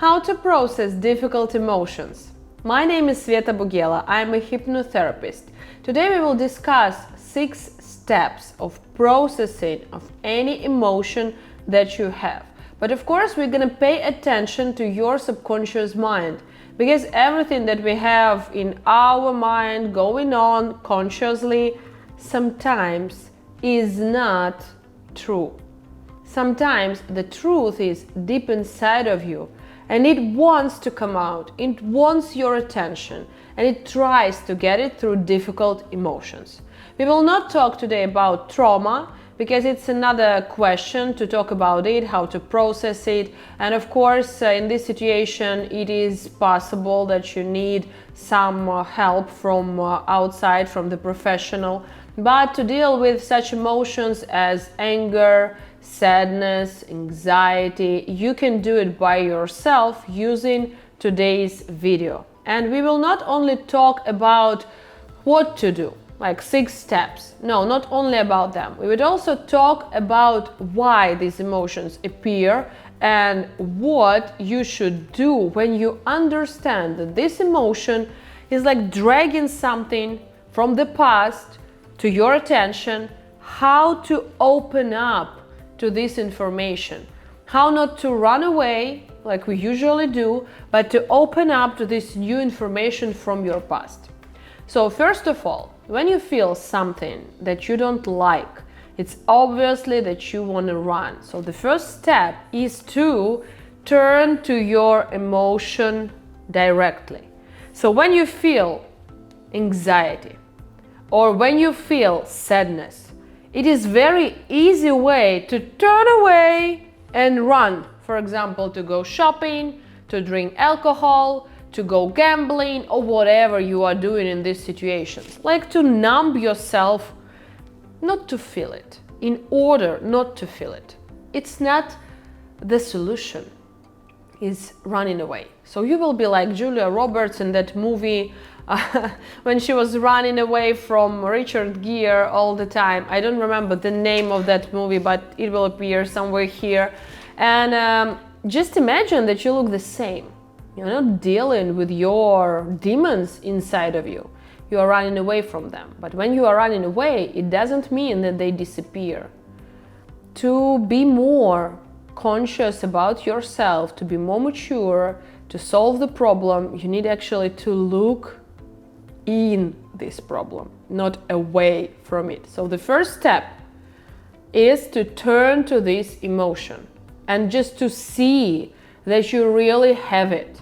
How to process difficult emotions. My name is Sveta Bugela. I am a hypnotherapist. Today we will discuss 6 steps of processing of any emotion that you have. But of course we're going to pay attention to your subconscious mind, because everything that we have in our mind going on consciously sometimes is not true. Sometimes the truth is deep inside of you and it wants to come out, it wants your attention, and it tries to get it through difficult emotions. We will not talk today about trauma, because it's another question to talk about it, how to process it. And of course, in this situation, it is possible that you need some help from outside, from the professional. But to deal with such emotions as anger, sadness, anxiety, you can do it by yourself using today's video. And we will not only talk about what to do, like 6 steps. No, not only about them. We would also talk about why these emotions appear and what you should do when you understand that this emotion is like dragging something from the past to your attention, how to open up to this information, how not to run away like we usually do, but to open up to this new information from your past. So first of all, when you feel something that you don't like, it's obviously that you want to run. So the first step is to turn to your emotion directly. So when you feel anxiety or when you feel sadness, it is very easy way to turn away and run. For example, to go shopping, to drink alcohol, to go gambling, or whatever you are doing in these situations. Like to numb yourself, not to feel it, in order not to feel it. It's not the solution, is running away. So you will be like Julia Roberts in that movie when she was running away from Richard Gere all the time. I don't remember the name of that movie, but it will appear somewhere here. And just imagine that you look the same. You're not dealing with your demons inside of you. You are running away from them. But when you are running away, it doesn't mean that they disappear. To be more conscious about yourself, to be more mature, to solve the problem, you need actually to look in this problem, not away from it. So the first step is to turn to this emotion and just to see that you really have it.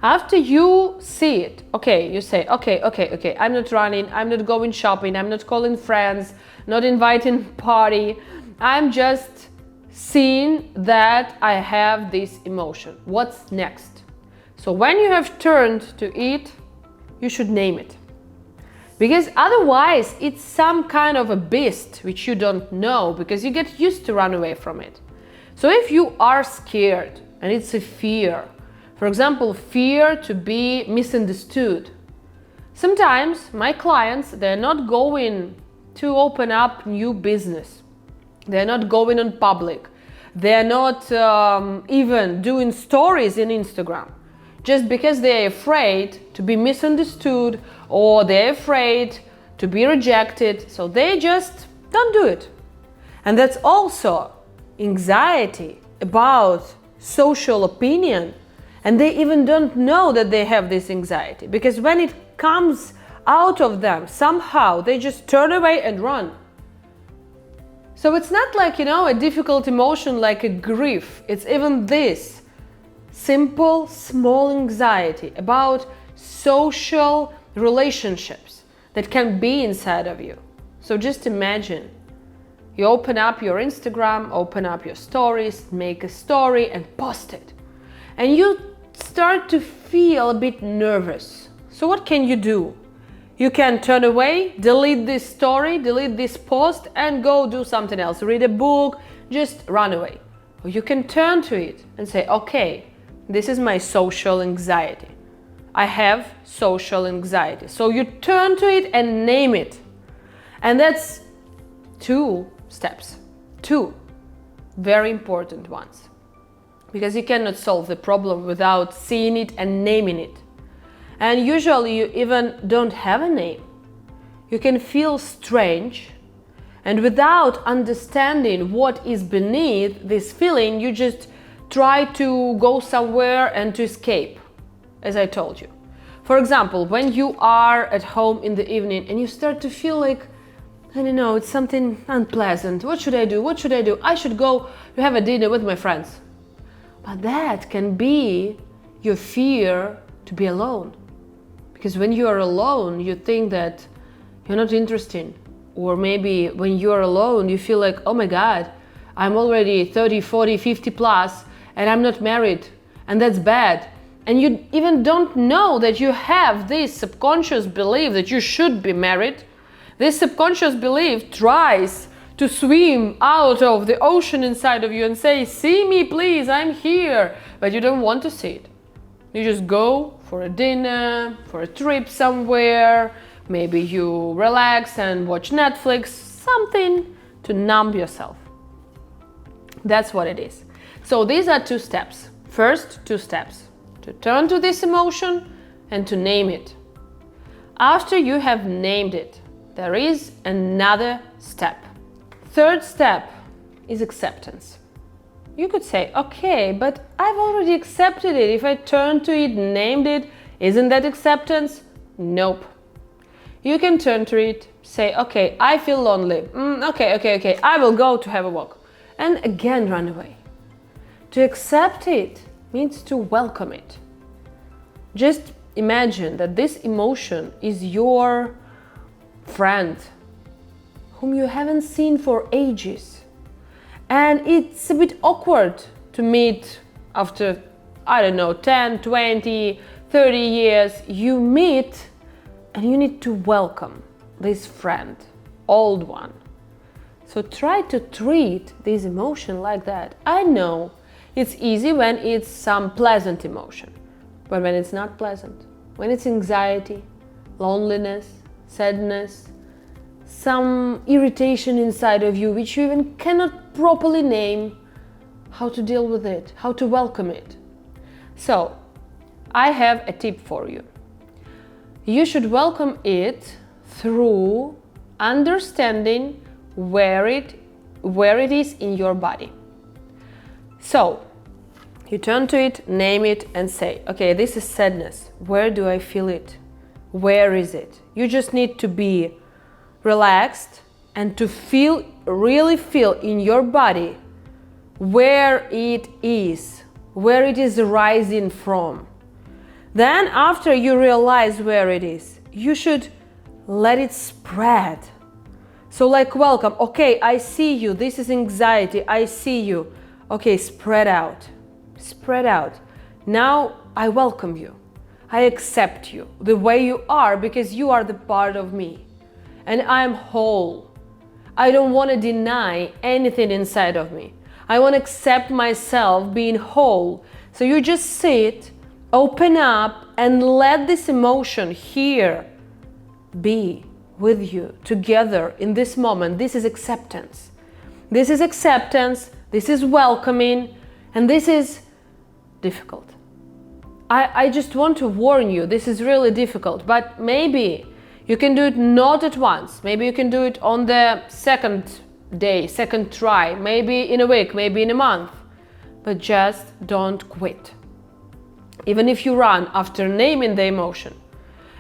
After you see it, okay, you say, okay, I'm not running, I'm not going shopping, I'm not calling friends, not inviting party, I'm just seeing that I have this emotion. What's next? So when you have turned to it, you should name it. Because otherwise it's some kind of a beast which you don't know, because you get used to run away from it. So if you are scared and it's a fear, for example, fear to be misunderstood. Sometimes my clients, they're not going to open up new business. They're not going on public. They're not even doing stories in Instagram, just because they're afraid to be misunderstood or they're afraid to be rejected. So they just don't do it. And that's also anxiety about social opinion. And they even don't know that they have this anxiety, because when it comes out of them, somehow they just turn away and run. So it's not like, a difficult emotion like a grief. It's even this simple, small anxiety about social relationships that can be inside of you. So just imagine, you open up your Instagram, open up your stories, make a story and post it. And you start to feel a bit nervous. So what can you do? You can turn away, delete this story, delete this post, and go do something else. Read a book, just run away. Or you can turn to it and say, okay, this is my social anxiety. I have social anxiety. So you turn to it and name it. And that's 2 steps. 2 very important ones. because you cannot solve the problem without seeing it and naming it. And usually you even don't have a name. You can feel strange, and without understanding what is beneath this feeling, you just try to go somewhere and to escape, as I told you. For example, when you are at home in the evening and you start to feel like, I don't know, it's something unpleasant. What should I do? What should I do? I should go to have a dinner with my friends. But that can be your fear to be alone. Because when you are alone, you think that you're not interesting. Or maybe when you're alone, you feel like, oh my God, I'm already 30, 40, 50 plus, and I'm not married. And that's bad. And you even don't know that you have this subconscious belief that you should be married. This subconscious belief tries to swim out of the ocean inside of you and say, see me please, I'm here. But you don't want to see it. You just go for a dinner, for a trip somewhere. Maybe you relax and watch Netflix, something to numb yourself. That's what it is. So these are 2 steps. First, 2 steps. To turn to this emotion and to name it. After you have named it, there is another step. 3rd step is acceptance. You could say, okay, but I've already accepted it. If I turn to it, named it, isn't that acceptance? Nope. You can turn to it, say, okay, I feel lonely. Okay, I will go to have a walk. And again, run away. To accept it means to welcome it. Just imagine that this emotion is your friend whom you haven't seen for ages. And it's a bit awkward to meet after, I don't know, 10, 20, 30 years. You meet and you need to welcome this friend, old one. So try to treat this emotion like that. I know it's easy when it's some pleasant emotion, but when it's not pleasant, when it's anxiety, loneliness, sadness, some irritation inside of you which you even cannot properly name, how to deal with it, how to welcome it. So I have a tip for you. You should welcome it through understanding where it is in your body. So you turn to it, name it, and say, okay, this is sadness. Where do I feel it? Where is it? You just need to be relaxed and to feel, really feel in your body where it is arising from. Then after you realize where it is, you should let it spread. So like welcome, okay, I see you, this is anxiety, I see you. Okay, spread out, spread out. Now I welcome you. I accept you the way you are because you are the part of me. And I'm whole. I don't want to deny anything inside of me. I want to accept myself being whole. So you just sit, open up, and let this emotion here be with you together in this moment. This is acceptance. This is acceptance. This is welcoming. And this is difficult. I just want to warn you, this is really difficult, but maybe you can do it not at once. Maybe you can do it on the 2nd day, 2nd try, maybe in a week, maybe in a month. But just don't quit. Even if you run after naming the emotion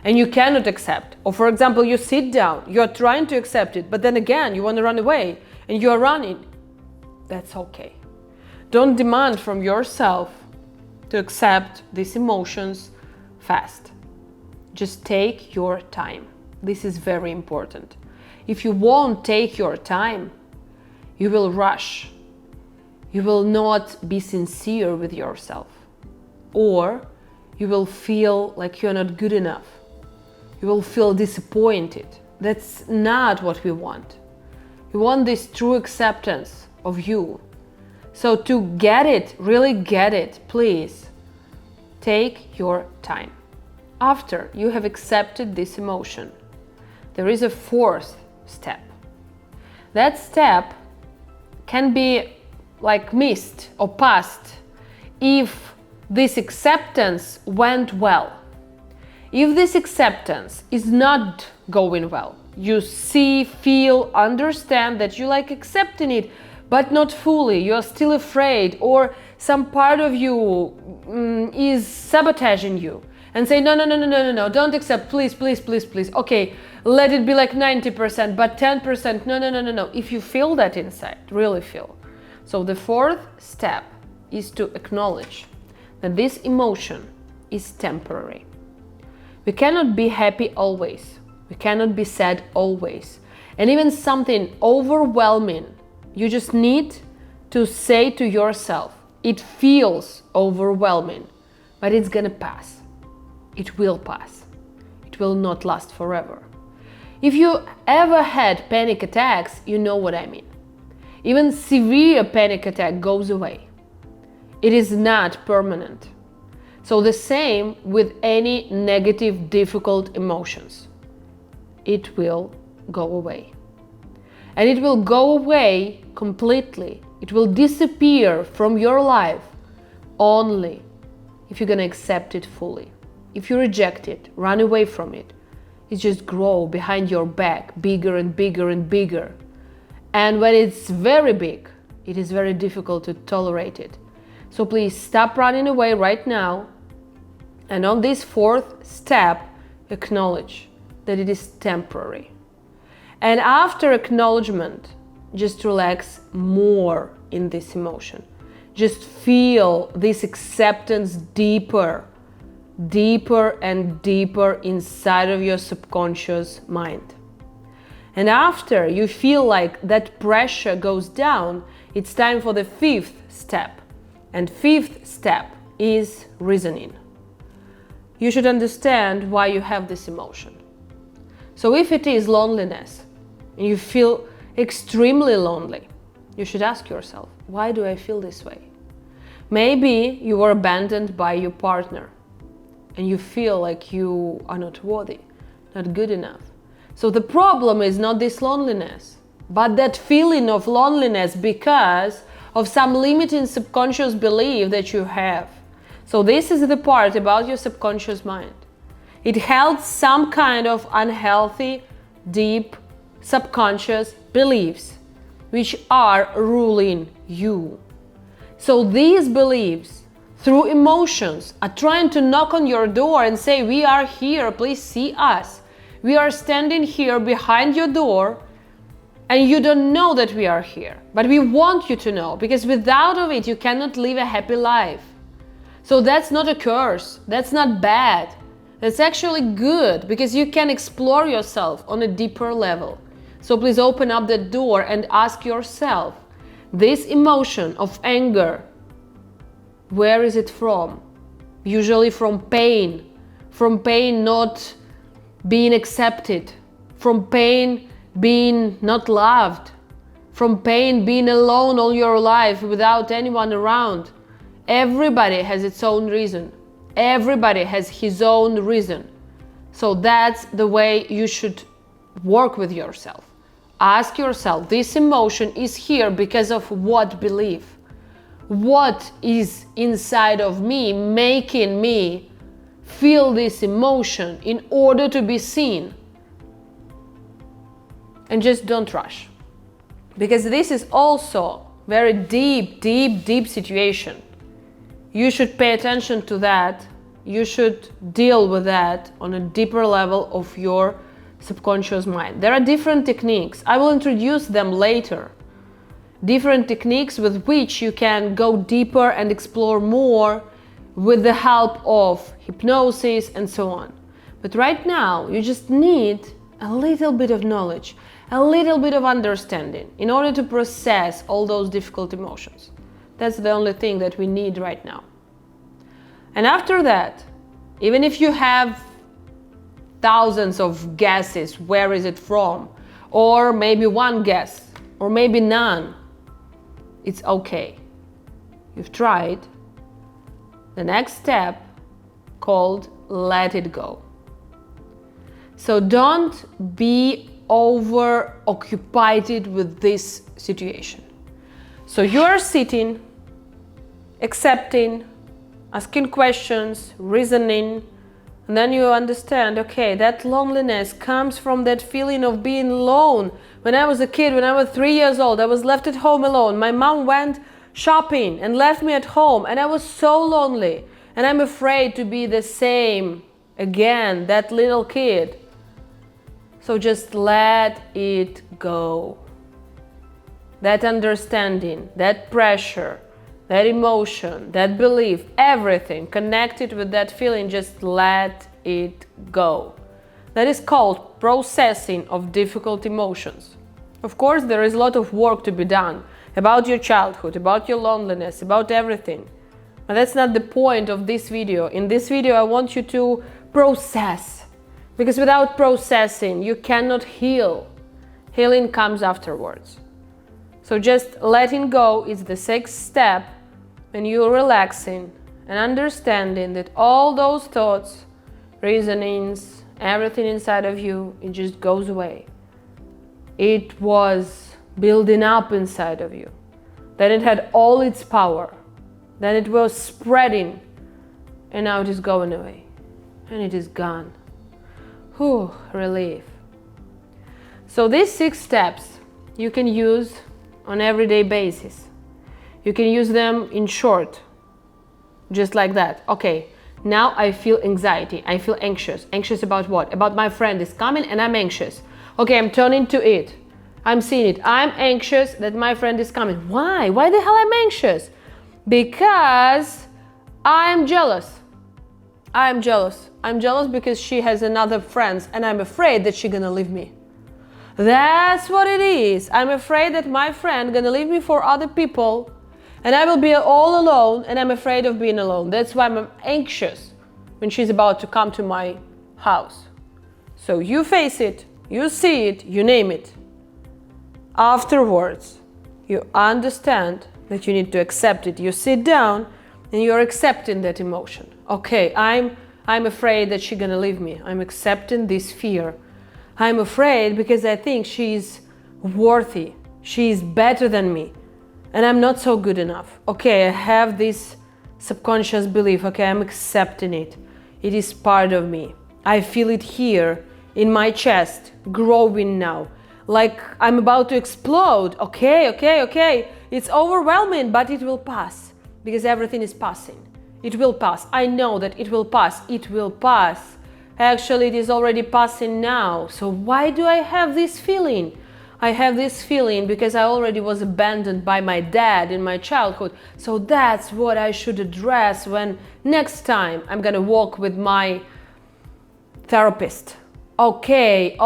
and you cannot accept, or for example, you sit down, you're trying to accept it, but then again, you want to run away and you're running, that's okay. Don't demand from yourself to accept these emotions fast. Just take your time. This is very important. If you won't take your time, you will rush. You will not be sincere with yourself. Or you will feel like you're not good enough. You will feel disappointed. That's not what we want. We want this true acceptance of you. So to get it, really get it, please take your time. After you have accepted this emotion, there is a 4th step. That step can be like missed or passed if this acceptance went well. If this acceptance is not going well, you see, feel, understand that you like accepting it, but not fully, you're still afraid, or some part of you is sabotaging you and say, no, don't accept, please, please, please, please. Okay, let it be like 90%, but 10%, no. If you feel that inside, really feel. So the fourth step is to acknowledge that this emotion is temporary. We cannot be happy always. We cannot be sad always. And even something overwhelming, you just need to say to yourself, it feels overwhelming, but it's gonna pass. It will pass. It will not last forever. If you ever had panic attacks, you know what I mean. Even severe panic attack goes away. It is not permanent. So the same with any negative, difficult emotions. It will go away. And it will go away completely. It will disappear from your life only if you're gonna accept it fully. If you reject it, run away from it, it just grow behind your back, bigger and bigger and bigger. And when it's very big, it is very difficult to tolerate it. So please stop running away right now. And on this fourth step, acknowledge that it is temporary. And after acknowledgement, just relax more in this emotion. Just feel this acceptance deeper, deeper and deeper inside of your subconscious mind. And after you feel like that pressure goes down, it's time for the fifth step. And fifth step is reasoning. You should understand why you have this emotion. So if it is loneliness, and you feel extremely lonely, you should ask yourself, why do I feel this way? Maybe you were abandoned by your partner and you feel like you are not worthy, not good enough. So the problem is not this loneliness, but that feeling of loneliness because of some limiting subconscious belief that you have. So this is the part about your subconscious mind. It held some kind of unhealthy, deep, subconscious beliefs which are ruling you. So these beliefs, through emotions, are trying to knock on your door and say, we are here, please see us. We are standing here behind your door and you don't know that we are here. But we want you to know, because without of it, you cannot live a happy life. So that's not a curse, that's not bad. That's actually good, because you can explore yourself on a deeper level. So please open up the door and ask yourself, this emotion of anger, where is it from? Usually from pain not being accepted, from pain being not loved, from pain being alone all your life without anyone around. Everybody has its own reason. Everybody has his own reason. So that's the way you should work with yourself. Ask yourself, this emotion is here because of what belief? What is inside of me making me feel this emotion in order to be seen? And just don't rush. Because this is also very deep situation. You should pay attention to that. You should deal with that on a deeper level of your subconscious mind. There are different techniques. I will introduce them later. Different techniques with which you can go deeper and explore more with the help of hypnosis and so on. But right now, you just need a little bit of knowledge, a little bit of understanding in order to process all those difficult emotions. That's the only thing that we need right now. And after that, even if you have thousands of guesses, where is it from? Or maybe one guess, or maybe none, it's okay. You've tried. The next step, called let it go. So don't be over-occupied with this situation. So you're sitting, accepting asking questions, reasoning, and then you understand, okay, that loneliness comes from that feeling of being alone. When I was a kid, when I was 3 years old, I was left at home alone. My mom went shopping and left me at home, and I was so lonely. And I'm afraid to be the same again, that little kid. So just let it go. That understanding, that pressure, that emotion, that belief, everything connected with that feeling, just let it go. That is called processing of difficult emotions. Of course, there is a lot of work to be done about your childhood, about your loneliness, about everything. But that's not the point of this video. In this video, I want you to process. Because without processing, you cannot heal. Healing comes afterwards. So just letting go is the 6th step when you're relaxing and understanding that all those thoughts, reasonings, everything inside of you, it just goes away. It was building up inside of you. Then it had all its power. Then it was spreading, and now it is going away. And it is gone. Whew, relief. So these 6 steps you can use on everyday basis. You can use them in short, just like that. Okay, now I feel anxiety. I feel anxious. Anxious about what? About my friend is coming and I'm anxious. Okay, I'm turning to it. I'm seeing it. I'm anxious that my friend is coming. Why? Why the hell I'm anxious? Because I'm jealous. I'm jealous. I'm jealous because she has another friend and I'm afraid that she's gonna leave me. That's what it is. I'm afraid that my friend gonna leave me for other people and I will be all alone, and I'm afraid of being alone. That's why I'm anxious when she's about to come to my house. So you face it, you see it, you name it. Afterwards, you understand that you need to accept it. You sit down and you're accepting that emotion. Okay, I'm afraid that she's gonna leave me. I'm accepting this fear. I'm afraid because I think she's worthy. She's better than me. And I'm not so good enough. Okay, I have this subconscious belief. Okay, I'm accepting it. It is part of me. I feel it here in my chest, growing now. Like I'm about to explode. Okay. It's overwhelming, but it will pass. Because everything is passing. It will pass. I know that it will pass. It will pass. Actually, it is already passing now. So why do I have this feeling? I have this feeling because I already was abandoned by my dad in my childhood. So that's what I should address when next time I'm gonna walk with my therapist. Okay,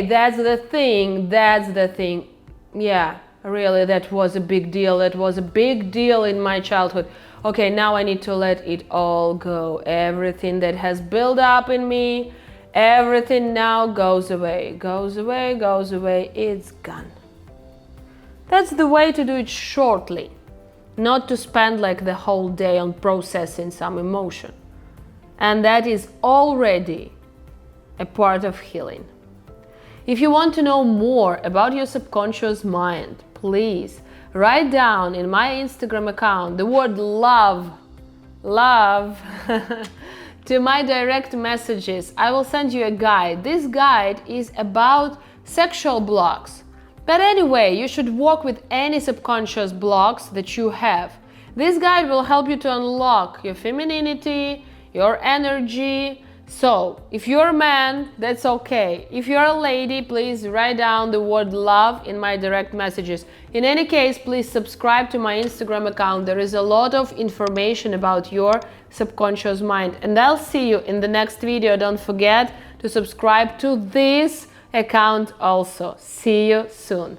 that's the thing. Yeah, really, that was a big deal. That was a big deal in my childhood. Okay, now I need to let it all go. Everything that has built up in me, everything now goes away, it's gone. That's the way to do it shortly, not to spend like the whole day on processing some emotion. And that is already a part of healing. If you want to know more about your subconscious mind, please write down in my Instagram account the word love to my direct messages. I will send you a guide. This guide is about sexual blocks. But anyway, you should work with any subconscious blocks that you have. This guide will help you to unlock your femininity, your energy. So, if you're a man, that's okay. If you're a lady, please write down the word love in my direct messages. In any case, please subscribe to my Instagram account. There is a lot of information about your subconscious mind. And I'll see you in the next video. Don't forget to subscribe to this account also. See you soon.